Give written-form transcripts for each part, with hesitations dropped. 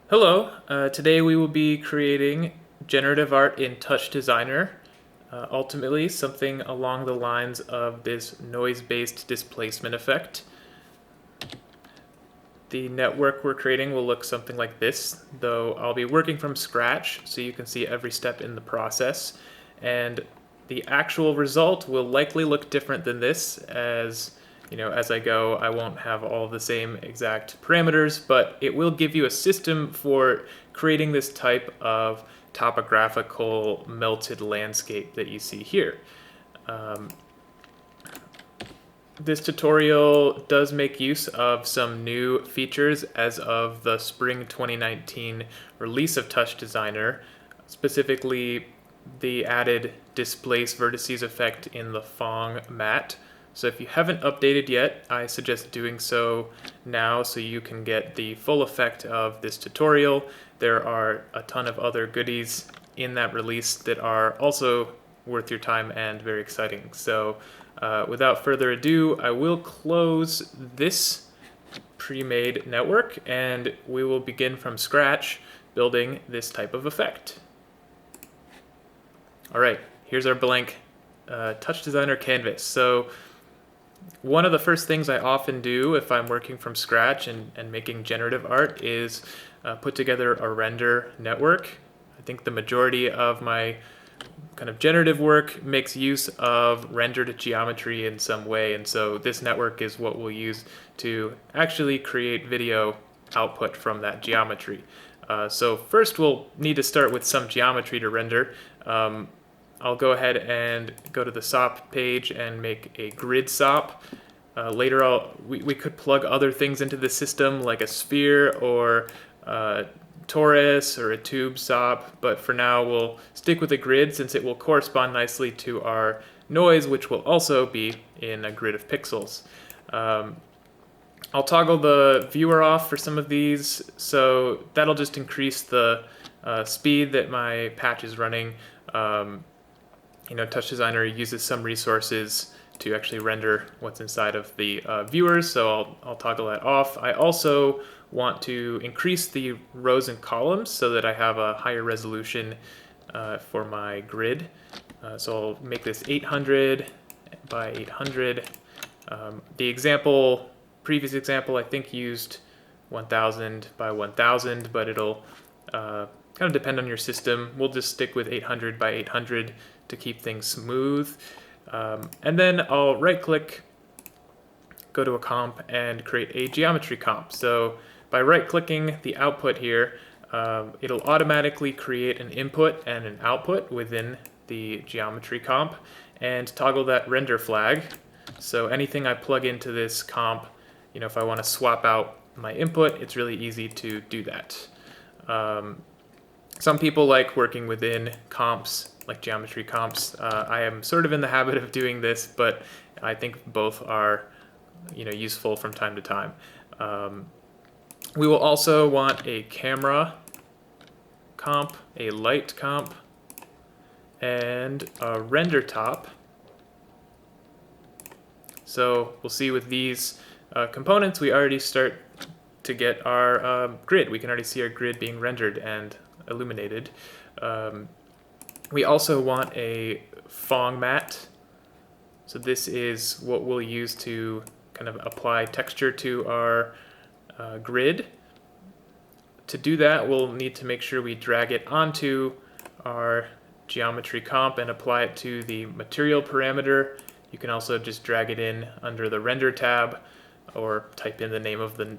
Hello, today we will be creating generative art in TouchDesigner, ultimately something along the lines of this noise-based displacement effect. The network we're creating will look something like this, though I'll be working from scratch so you can see every step in the process, and the actual result will likely look different than this. As I go, I won't have all the same exact parameters, but it will give you a system for creating this type of topographical melted landscape that you see here. This tutorial does make use of some new features as of the spring 2019 release of TouchDesigner, specifically the added displace vertices effect in the Phong MAT. So if you haven't updated yet, I suggest doing so now so you can get the full effect of this tutorial. There are a ton of other goodies in that release that are also worth your time and very exciting. So without further ado, I will close this pre-made network and we will begin from scratch building this type of effect. All right, here's our blank TouchDesigner canvas. So one of the first things I often do if I'm working from scratch and making generative art is put together a render network. I think the majority of my kind of generative work makes use of rendered geometry in some way, and so this network is what we'll use to actually create video output from that geometry. So first we'll need to start with some geometry to render. I'll go ahead and go to the SOP page and make a grid SOP. Later we could plug other things into the system like a sphere or a torus or a tube SOP, but for now we'll stick with a grid since it will correspond nicely to our noise, which will also be in a grid of pixels. I'll toggle the viewer off for some of these, so that'll just increase the speed that my patch is running. TouchDesigner uses some resources to actually render what's inside of the viewers, so I'll toggle that off. I also want to increase the rows and columns so that I have a higher resolution for my grid. So I'll make this 800 by 800. The previous example, I think used 1000 by 1000, but it'll kind of depend on your system. We'll just stick with 800 by 800 to keep things smooth. And then I'll right click, go to a comp and create a geometry comp. So by right clicking the output here, it'll automatically create an input and an output within the geometry comp and toggle that render flag. So anything I plug into this comp, if I want to swap out my input, it's really easy to do that. Some people like working within comps, like geometry comps. I am sort of in the habit of doing this, but I think both are useful from time to time. We will also want a camera comp, a light comp, and a render top. So we'll see with these components, we already start to get our grid. We can already see our grid being rendered and illuminated. We also want a Phong MAT. So this is what we'll use to kind of apply texture to our grid. To do that, we'll need to make sure we drag it onto our geometry comp and apply it to the material parameter. You can also just drag it in under the render tab or type in the name of the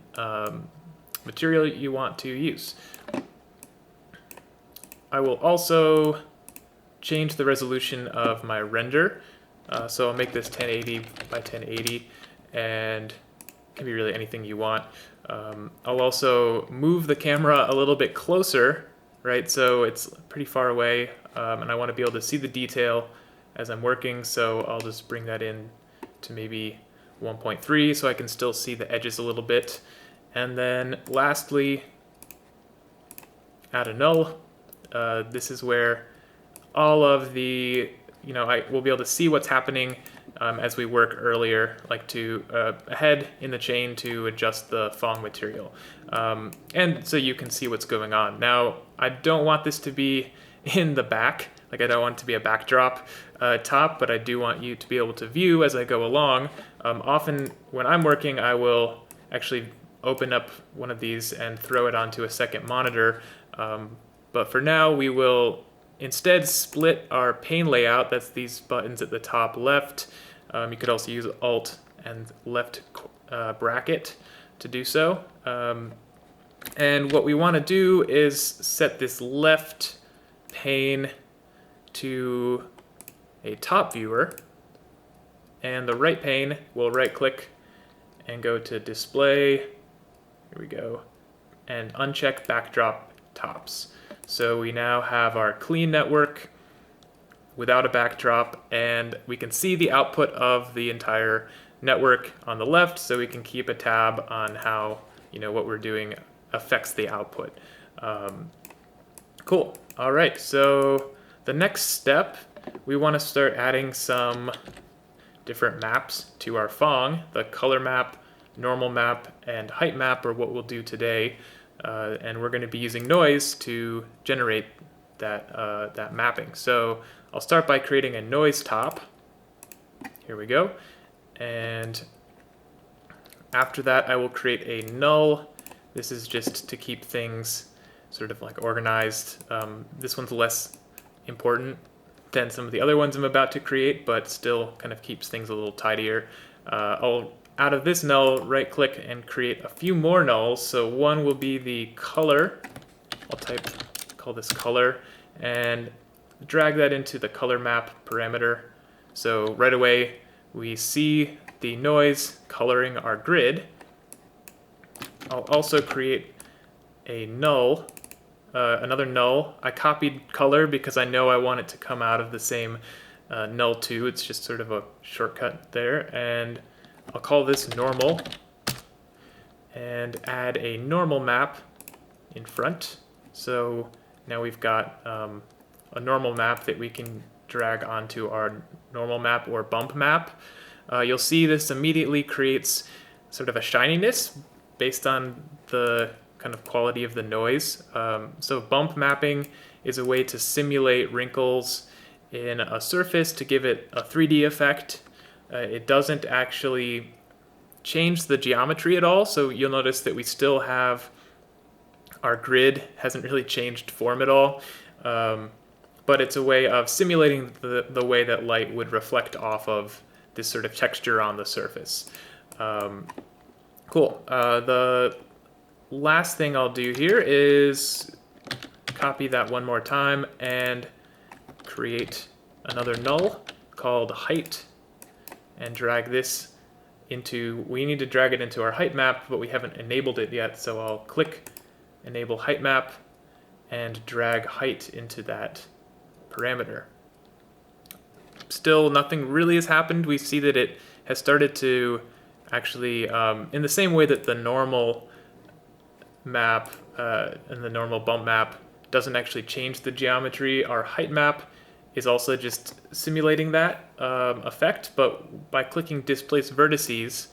material you want to use. I will also change the resolution of my render. So I'll make this 1080 by 1080 and it can be really anything you want. I'll also move the camera a little bit closer, right? So it's pretty far away and I want to be able to see the detail as I'm working, so I'll just bring that in to maybe 1.3 so I can still see the edges a little bit. And then lastly, add a null. This is where all of the, I will be able to see what's happening as we work earlier, like to ahead in the chain to adjust the Phong material. And so you can see what's going on. Now, I don't want this to be in the back, like I don't want it to be a backdrop top, but I do want you to be able to view as I go along. Often when I'm working, I will actually open up one of these and throw it onto a second monitor. But for now, we will instead split our pane layout. That's these buttons at the top left. You could also use Alt and left bracket to do so. And what we want to do is set this left pane to a top viewer, and the right pane, we'll right click and go to display, here we go, and uncheck backdrop tops. So we now have our clean network without a backdrop, and we can see the output of the entire network on the left, so we can keep a tab on how what we're doing affects the output. Cool. All right, so the next step, we want to start adding some different maps to our Phong. The color map, normal map, and height map are what we'll do today. And we're going to be using noise to generate that mapping. So I'll start by creating a noise top. Here we go. And after that, I will create a null. This is just to keep things sort of like organized. This one's less important than some of the other ones I'm about to create, but still kind of keeps things a little tidier. I'll, out of this null, right click and create a few more nulls. So one will be the color. I'll call this color, and drag that into the color map parameter. So right away, we see the noise coloring our grid. I'll also create a null, another null. I copied color because I know I want it to come out of the same null too. It's just sort of a shortcut there. And I'll call this normal and add a normal map in front. So now we've got a normal map that we can drag onto our normal map or bump map. You'll see this immediately creates sort of a shininess based on the kind of quality of the noise. So bump mapping is a way to simulate wrinkles in a surface to give it a 3D effect. It doesn't actually change the geometry at all, so you'll notice that we still have our grid hasn't really changed form at all, but it's a way of simulating the way that light would reflect off of this sort of texture on the surface. Cool. The last thing I'll do here is copy that one more time and create another null called height and drag this into, we need to drag it into our height map, but we haven't enabled it yet, so I'll click enable height map and drag height into that parameter. Still, nothing really has happened. We see that it has started to actually, in the same way that the normal map and the normal bump map doesn't actually change the geometry, our height map is also just simulating that effect, but by clicking displace vertices,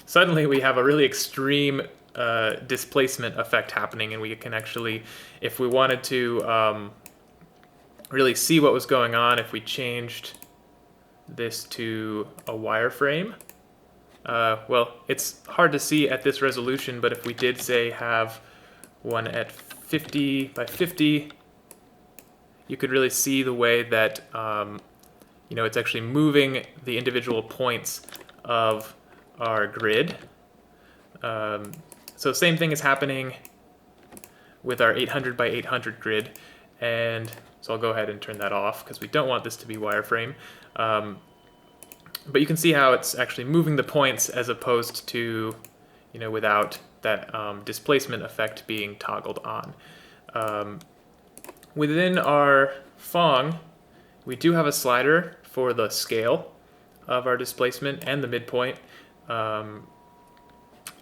suddenly we have a really extreme displacement effect happening, and we can actually, if we wanted to really see what was going on, if we changed this to a wireframe, well, it's hard to see at this resolution, but if we did say have one at 50 by 50, you could really see the way that it's actually moving the individual points of our grid. So same thing is happening with our 800 by 800 grid, and so I'll go ahead and turn that off because we don't want this to be wireframe. But you can see how it's actually moving the points as opposed to, without that displacement effect being toggled on. Within our Phong, we do have a slider for the scale of our displacement and the midpoint. I'm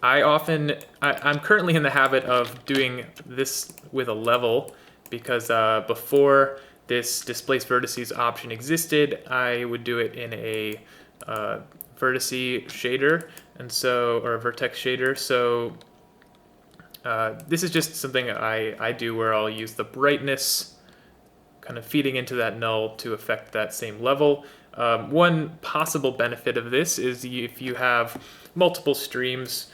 currently in the habit of doing this with a level because before this displace vertices option existed, I would do it in a vertice shader, and so, or a vertex shader. So this is just something I do where I'll use the brightness kind of feeding into that null to affect that same level. One possible benefit of this is if you have multiple streams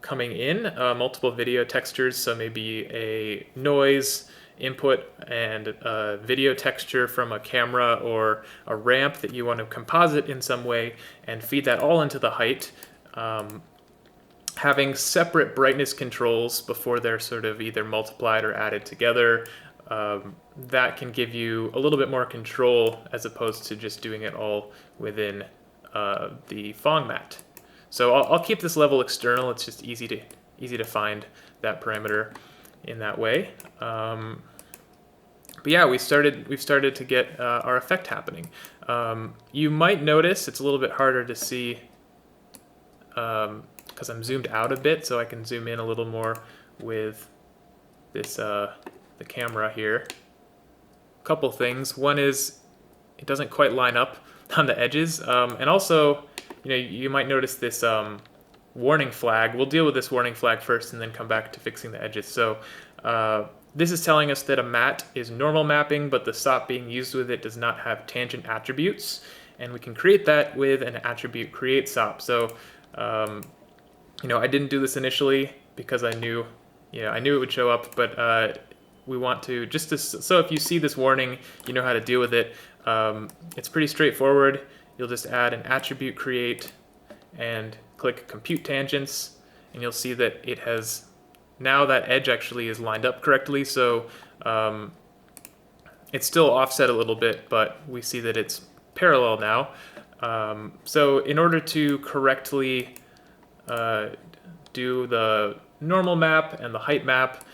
coming in, multiple video textures, so maybe a noise input and a video texture from a camera or a ramp that you want to composite in some way and feed that all into the height. Having separate brightness controls before they're sort of either multiplied or added together, that can give you a little bit more control as opposed to just doing it all within the Phong MAT. So I'll keep this level external. It's just easy to find that parameter in that way. But yeah, we've started to get our effect happening. You might notice it's a little bit harder to see because I'm zoomed out a bit, so I can zoom in a little more with this the camera here. A couple things. One is it doesn't quite line up on the edges, and also, you might notice this warning flag. We'll deal with this warning flag first and then come back to fixing the edges. So this is telling us that a matte is normal mapping, but the SOP being used with it does not have tangent attributes, and we can create that with an attribute create SOP. So I didn't do this initially because I knew it would show up, but we want to so if you see this warning, you know how to deal with it. It's pretty straightforward. You'll just add an attribute create and click compute tangents, and you'll see that it has, now that edge actually is lined up correctly. So it's still offset a little bit, but we see that it's parallel now. So in order to correctly do the normal map and the height map,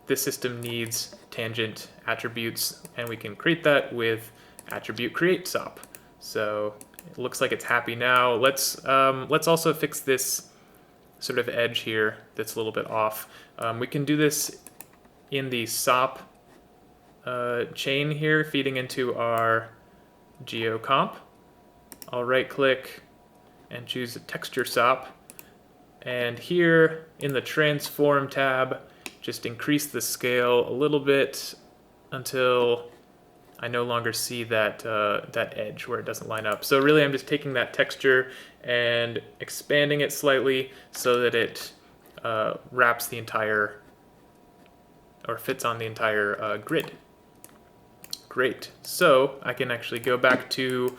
this system needs tangent attributes, and we can create that with attribute create SOP. So it looks like it's happy now. Let's also fix this sort of edge here that's a little bit off. We can do this in the SOP chain here, feeding into our geocomp. I'll right click and choose a texture SOP, and here in the transform tab, just increase the scale a little bit until I no longer see that edge where it doesn't line up. So really I'm just taking that texture and expanding it slightly so that it wraps the entire, or fits on the entire grid. Great. So I can actually go back to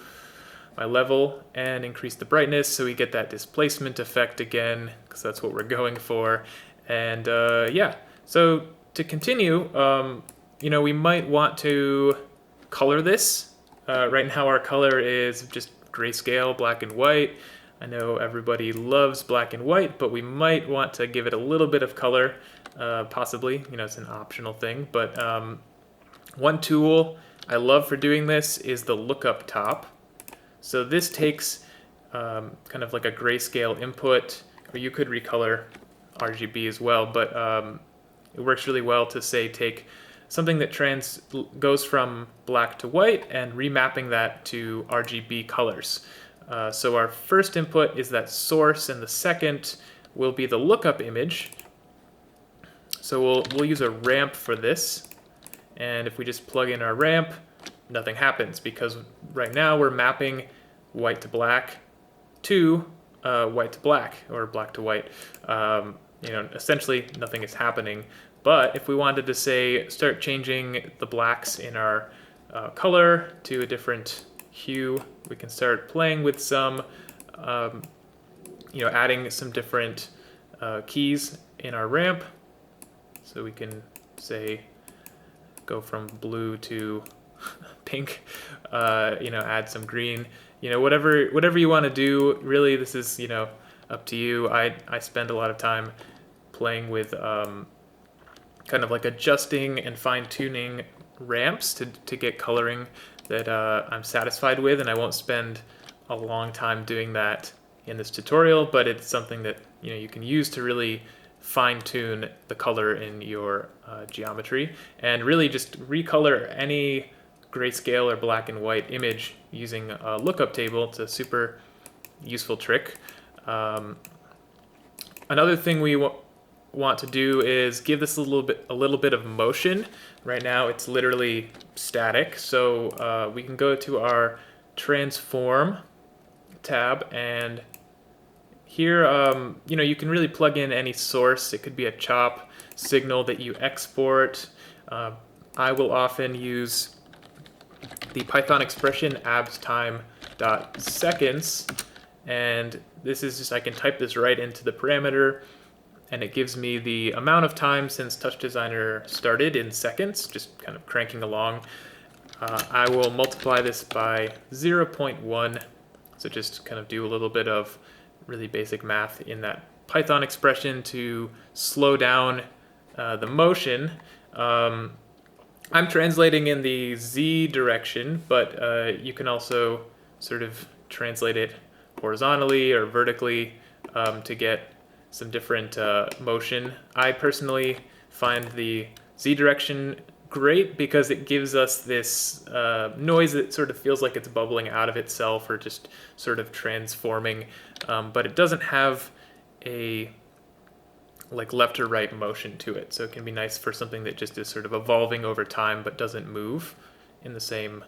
my level and increase the brightness so we get that displacement effect again, because that's what we're going for. And yeah, so to continue, we might want to color this. Right now our color is just grayscale, black and white. I know everybody loves black and white, but we might want to give it a little bit of color, possibly. It's an optional thing, but one tool I love for doing this is the Lookup top. So this takes kind of like a grayscale input, or you could recolor RGB as well, but it works really well to say take something that goes from black to white and remapping that to RGB colors. So our first input is that source, and the second will be the lookup image. So we'll use a ramp for this, and if we just plug in our ramp, nothing happens because right now we're mapping white to black to white to black, or black to white. Essentially nothing is happening. But if we wanted to say start changing the blacks in our color to a different hue, we can start playing with some, adding some different keys in our ramp. So we can say go from blue to pink, add some green, whatever you want to do. Really, this is up to you. I spend a lot of time playing with kind of like adjusting and fine-tuning ramps to get coloring that I'm satisfied with, and I won't spend a long time doing that in this tutorial, but it's something that you can use to really fine-tune the color in your geometry, and really just recolor any grayscale or black and white image using a lookup table. It's a super useful trick. Another thing we want to do is give this a little bit of motion. Right now it's literally static, so we can go to our transform tab, and here you can really plug in any source. It could be a chop signal that you export. I will often use the Python expression abstime.seconds, and this is just, I can type this right into the parameter, and it gives me the amount of time since TouchDesigner started in seconds, just kind of cranking along. I will multiply this by 0.1, so just kind of do a little bit of really basic math in that Python expression to slow down the motion. I'm translating in the Z direction, but you can also sort of translate it horizontally or vertically to get some different motion. I personally find the Z direction great because it gives us this noise that sort of feels like it's bubbling out of itself or just sort of transforming, but it doesn't have a like left or right motion to it. So it can be nice for something that just is sort of evolving over time but doesn't move in the same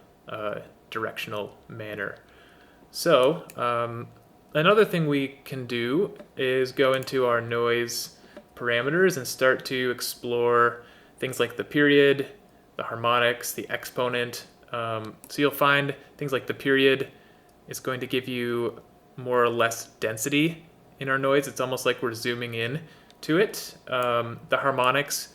directional manner. So another thing we can do is go into our noise parameters and start to explore things like the period, the harmonics, the exponent. So you'll find things like the period is going to give you more or less density in our noise. It's almost like we're zooming in to it. The harmonics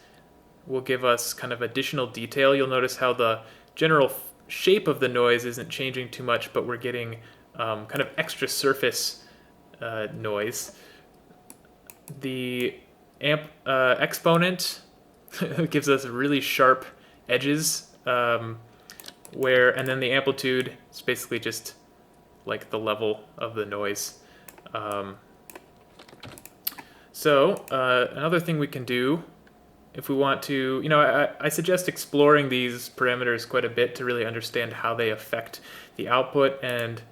will give us kind of additional detail. You'll notice how the general shape of the noise isn't changing too much, but we're getting kind of extra surface noise. The exponent gives us really sharp edges, and then the amplitude is basically just like the level of the noise. So another thing we can do if we want to, I suggest exploring these parameters quite a bit to really understand how they affect the output. And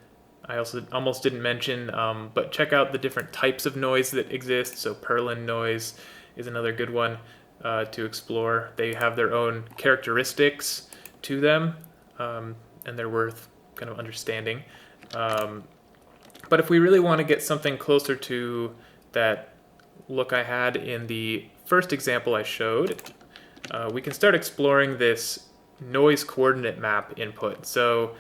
I also almost didn't mention, but check out the different types of noise that exist. So Perlin noise is another good one to explore. They have their own characteristics to them, and they're worth kind of understanding. But if we really want to get something closer to that look I had in the first example I showed, we can start exploring this noise coordinate map input. So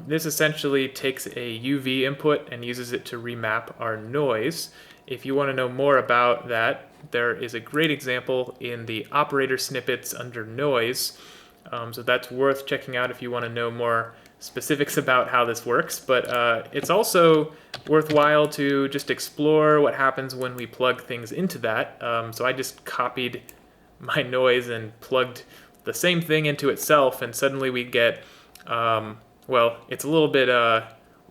this essentially takes a UV input and uses it to remap our noise. If you want to know more about that, there is a great example in the operator snippets under noise. So that's worth checking out if you want to know more specifics about how this works, but it's also worthwhile to just explore what happens when we plug things into that. So I just copied my noise and plugged the same thing into itself, and suddenly we get, well, it's a little bit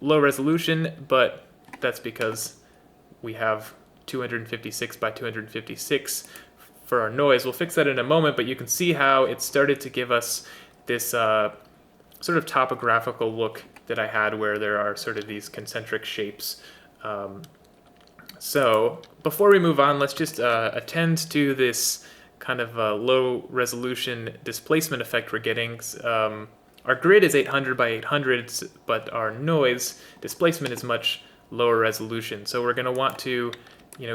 low resolution, but that's because we have 256 by 256 for our noise. We'll fix that in a moment, but you can see how it started to give us this sort of topographical look that I had where there are sort of these concentric shapes. So before we move on, let's just attend to this kind of low resolution displacement effect we're getting. Our grid is 800 by 800, but our noise displacement is much lower resolution. So we're going to want to,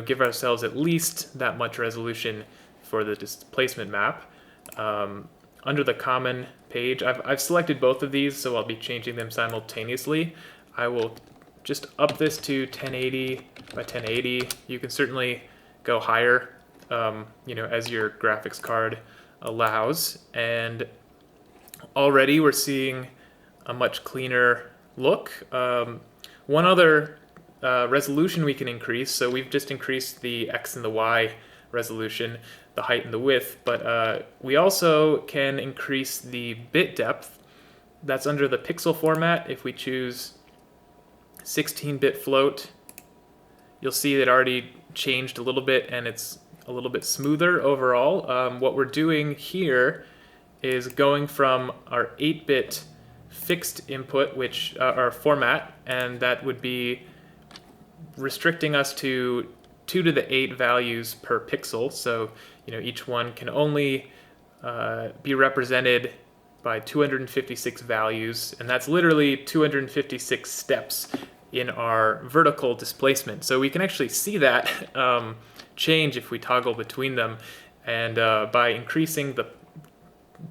give ourselves at least that much resolution for the displacement map. Under the common page, I've selected both of these, so I'll be changing them simultaneously. I will just up this to 1080 by 1080. You can certainly go higher, as your graphics card allows. And already we're seeing a much cleaner look. One other resolution we can increase, so we've just increased the X and the Y resolution, the height and the width, but we also can increase the bit depth. That's under the pixel format. If we choose 16-bit float, you'll see it already changed a little bit and it's a little bit smoother overall. What we're doing here is going from our 8-bit fixed input, which our format, and that would be restricting us to 2 to the 8 values per pixel. So each one can only be represented by 256 values, and that's literally 256 steps in our vertical displacement. So we can actually see that change if we toggle between them, and by increasing the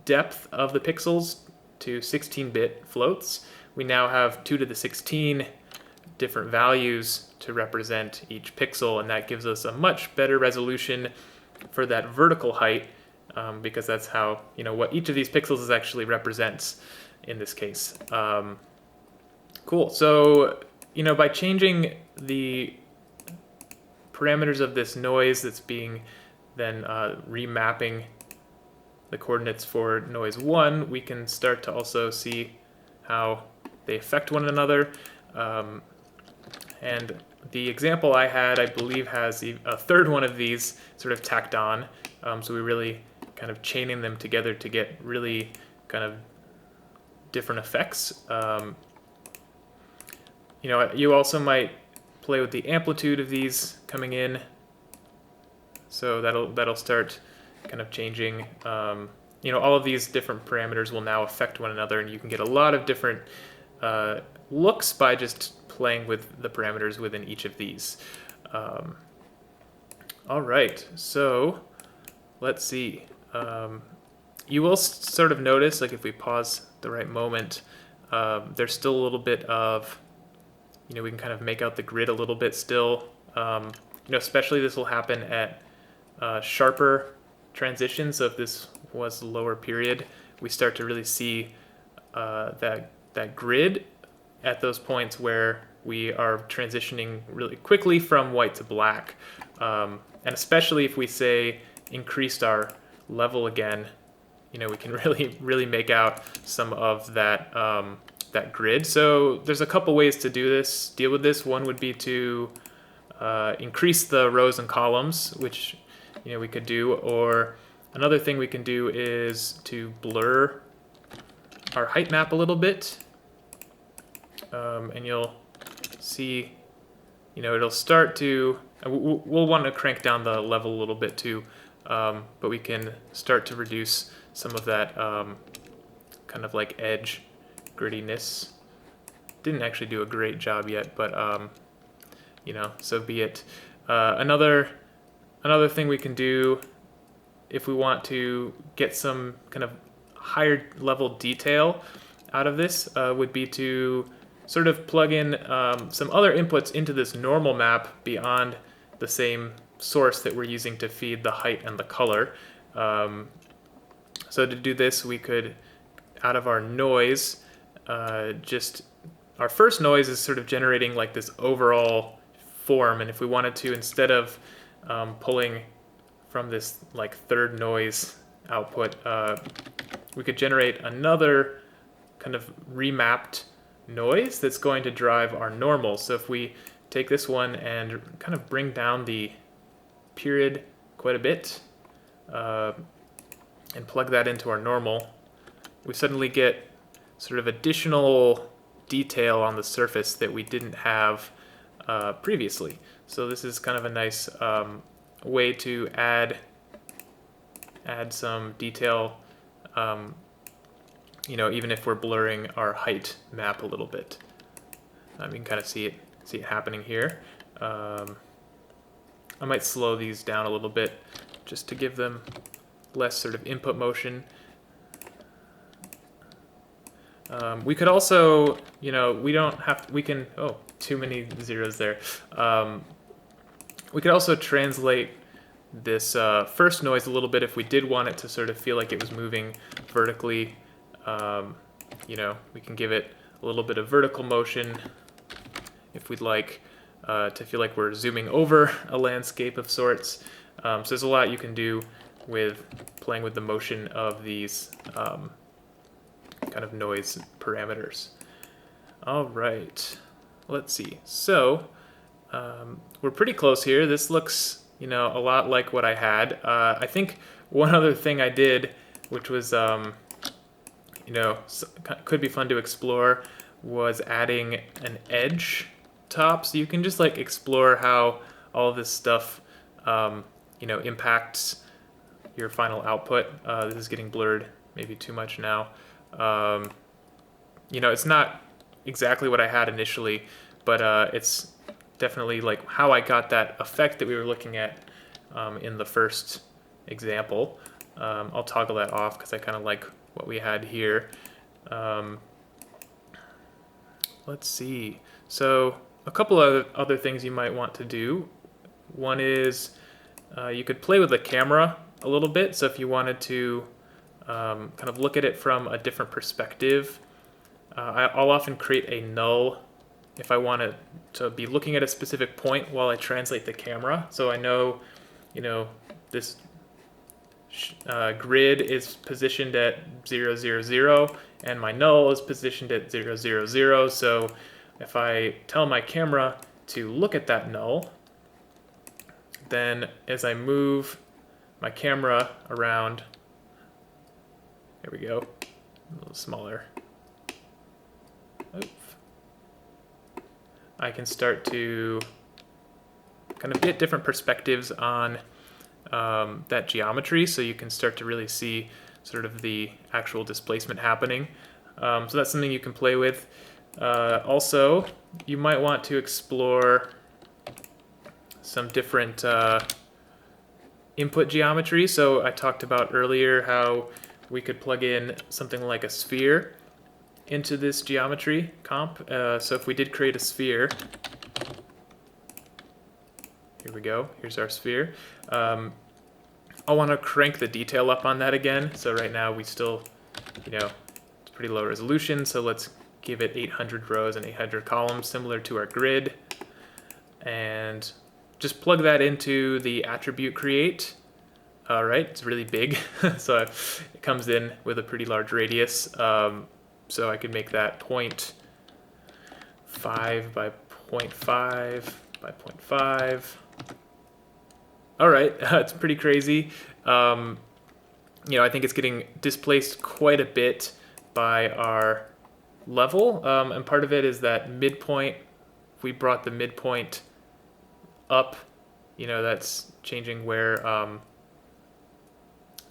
depth of the pixels to 16-bit floats, we now have 2 to the 16 different values to represent each pixel, and that gives us a much better resolution for that vertical height, because that's how, what each of these pixels actually represents in this case. Cool. So, by changing the parameters of this noise that's being then remapping the coordinates for noise 1, we can start to also see how they affect one another. And the example I had, I believe, has a third one of these sort of tacked on. So we really kind of chaining them together to get really kind of different effects. You also might play with the amplitude of these coming in. So that'll start kind of changing. All of these different parameters will now affect one another, and you can get a lot of different looks by just playing with the parameters within each of these. All right, so let's see. You will sort of notice, like if we pause the right moment, there's still a little bit of, we can kind of make out the grid a little bit still. Especially this will happen at sharper transitions. So if this was lower period, we start to really see that grid at those points where we are transitioning really quickly from white to black. And especially if we say increased our level again, we can really make out some of that that grid. So there's a couple ways to deal with this. One would be to increase the rows and columns, which we could do, or another thing we can do is to blur our height map a little bit, and you'll see, it'll start to, we'll want to crank down the level a little bit too, but we can start to reduce some of that kind of like edge grittiness. Didn't actually do a great job yet, but so be it. Another thing we can do if we want to get some kind of higher level detail out of this would be to sort of plug in some other inputs into this normal map beyond the same source that we're using to feed the height and the color. So to do this, we could, out of our noise, our first noise is sort of generating like this overall form, and if we wanted to, instead of pulling from this like third noise output, we could generate another kind of remapped noise that's going to drive our normal. So if we take this one and kind of bring down the period quite a bit and plug that into our normal, we suddenly get sort of additional detail on the surface that we didn't have previously. So this is kind of a nice way to add some detail, even if we're blurring our height map a little bit. You can kind of see it happening here. I might slow these down a little bit just to give them less sort of input motion. We could also, too many zeros there. We could also translate this first noise a little bit if we did want it to sort of feel like it was moving vertically. We can give it a little bit of vertical motion if we'd like to feel like we're zooming over a landscape of sorts. So there's a lot you can do with playing with the motion of these kind of noise parameters. All right, let's see. So we're pretty close here. This looks, a lot like what I had. I think one other thing I did, which was could be fun to explore was adding an edge top, so you can just like explore how all of this stuff impacts your final output. This is getting blurred maybe too much now. It's not exactly what I had initially, but it's definitely like how I got that effect that we were looking at in the first example. I'll toggle that off because I kind of like what we had here. Let's see. So a couple of other things you might want to do. One is you could play with the camera a little bit. So if you wanted to kind of look at it from a different perspective, I'll often create a null if I want to be looking at a specific point while I translate the camera. So I know, this grid is positioned at 0, 0, 0, and my null is positioned at 0, 0, 0. So if I tell my camera to look at that null, then as I move my camera around, there we go, a little smaller. Oops. I can start to kind of get different perspectives on that geometry, so you can start to really see sort of the actual displacement happening. So that's something you can play with. Also, you might want to explore some different input geometry. So I talked about earlier how we could plug in something like a sphere into this geometry comp. So if we did create a sphere, here we go, here's our sphere. I'll want to crank the detail up on that again. So right now we still, it's pretty low resolution. So let's give it 800 rows and 800 columns, similar to our grid. And just plug that into the attribute create. All right, it's really big. So it comes in with a pretty large radius. So I could make that 0.5 by 0.5 by 0.5. All right, it's pretty crazy. I think it's getting displaced quite a bit by our level. And part of it is that midpoint, if we brought the midpoint up, that's changing where, kind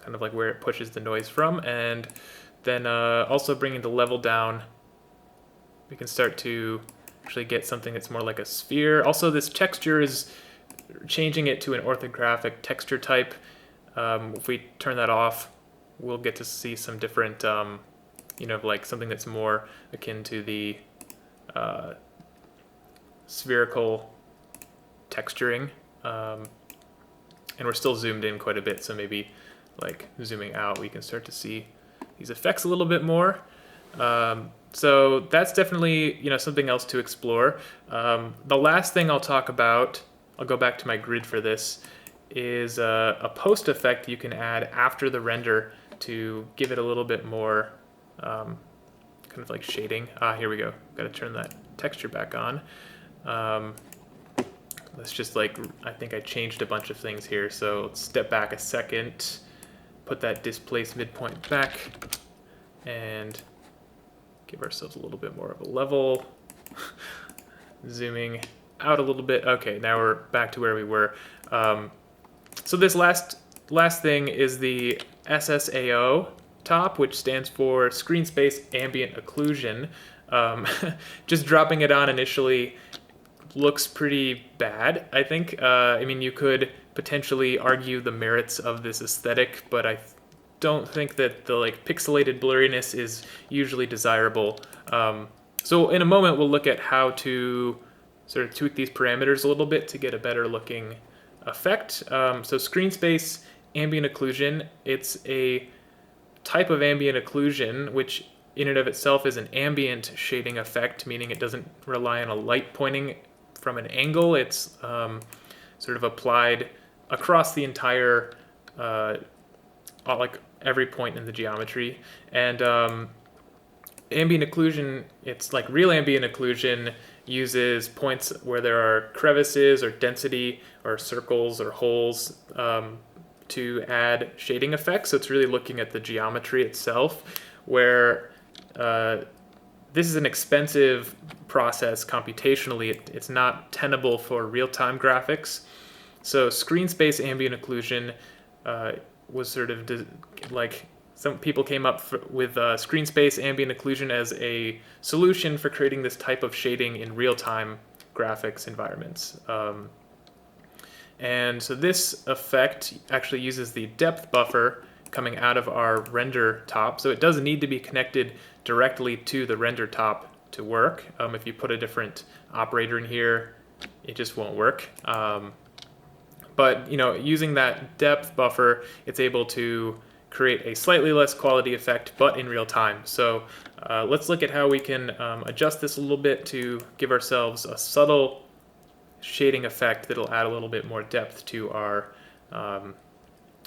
of like where it pushes the noise from. And then also bringing the level down, we can start to actually get something that's more like a sphere. Also, this texture is changing it to an orthographic texture type. If we turn that off, we'll get to see some different, like something that's more akin to the spherical texturing. And we're still zoomed in quite a bit, so maybe like zooming out, we can start to see these effects a little bit more. So that's definitely, something else to explore. The last thing I'll talk about, I'll go back to my grid for this, is a post effect you can add after the render to give it a little bit more kind of like shading. Here we go. Got to turn that texture back on. Let's just I think I changed a bunch of things here. So let's step back a second, put that displaced midpoint back, and give ourselves a little bit more of a level. Zooming out a little bit. Okay, now we're back to where we were. So this last thing is the SSAO top, which stands for Screen Space Ambient Occlusion. Just dropping it on initially looks pretty bad, I think. You could potentially argue the merits of this aesthetic, but I don't think that the pixelated blurriness is usually desirable. So in a moment, we'll look at how to sort of tweak these parameters a little bit to get a better looking effect. So screen space ambient occlusion, it's a type of ambient occlusion which in and of itself is an ambient shading effect, meaning it doesn't rely on a light pointing from an angle. It's sort of applied across the entire, every point in the geometry. And ambient occlusion, it's like real ambient occlusion uses points where there are crevices or density or circles or holes to add shading effects. So it's really looking at the geometry itself. where this is an expensive process computationally. It's not tenable for real-time graphics. So screen space ambient occlusion was sort of like some people came up with screen space ambient occlusion as a solution for creating this type of shading in real-time graphics environments. And so this effect actually uses the depth buffer coming out of our render top. So it doesn't need to be connected directly to the render top to work. If you put a different operator in here, it just won't work. But using that depth buffer, it's able to create a slightly less quality effect, but in real time. So let's look at how we can adjust this a little bit to give ourselves a subtle shading effect that'll add a little bit more depth to our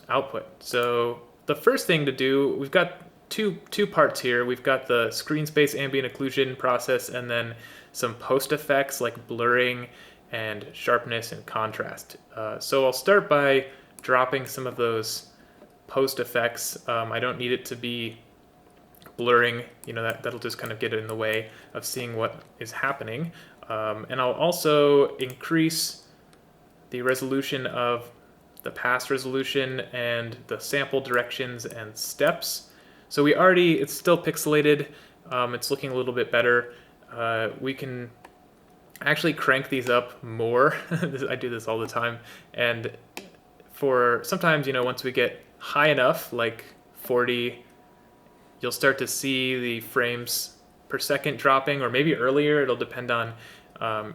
output. So the first thing to do, we've got two parts here. We've got the screen space ambient occlusion process and then some post effects like blurring and sharpness and contrast. So I'll start by dropping some of those post effects. I don't need it to be blurring, that'll just kind of get in the way of seeing what is happening. And I'll also increase the resolution of the pass resolution and the sample directions and steps. So it's still pixelated. It's looking a little bit better. We can actually crank these up more. I do this all the time. And for sometimes, once we get high enough, like 40, you'll start to see the frames per second dropping, or maybe earlier. It'll depend on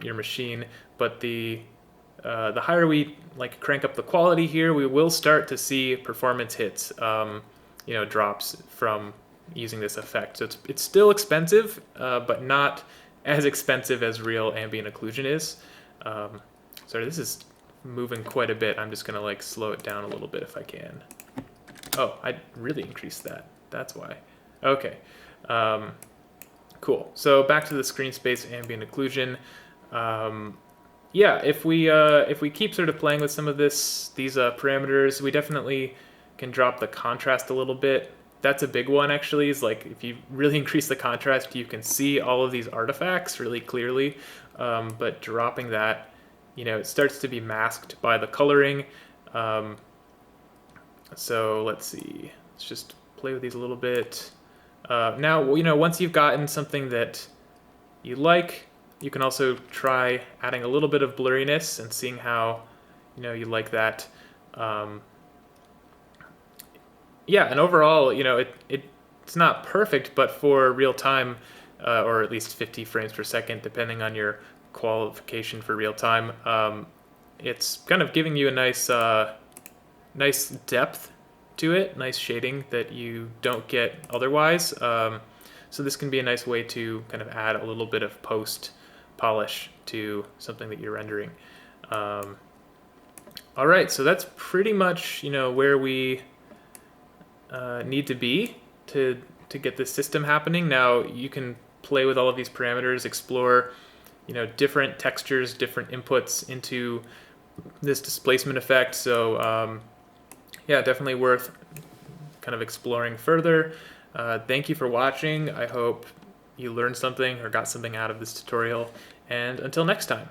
your machine. But the higher we crank up the quality here, we will start to see performance hits, drops from using this effect. So it's still expensive, but not as expensive as real ambient occlusion is. Sorry, this is moving quite a bit. I'm just gonna slow it down a little bit if I can. Oh, I really increased that. That's why. Okay, cool. So back to the screen space ambient occlusion. Yeah, if we keep sort of playing with some of these parameters, we definitely can drop the contrast a little bit. That's a big one actually, is if you really increase the contrast, you can see all of these artifacts really clearly. But dropping that, it starts to be masked by the coloring. So let's see, let's just play with these a little bit. Now, once you've gotten something that you like, you can also try adding a little bit of blurriness and seeing how, you like that. Yeah, and overall, it's not perfect, but for real time, or at least 50 frames per second, depending on your qualification for real time, it's kind of giving you a nice depth to it, nice shading that you don't get otherwise. So this can be a nice way to kind of add a little bit of post polish to something that you're rendering. All right, so that's pretty much where we need to be to get this system happening. Now you can play with all of these parameters, explore different textures, different inputs into this displacement effect. So yeah, definitely worth kind of exploring further. Thank you for watching. I hope you learned something or got something out of this tutorial, and until next time.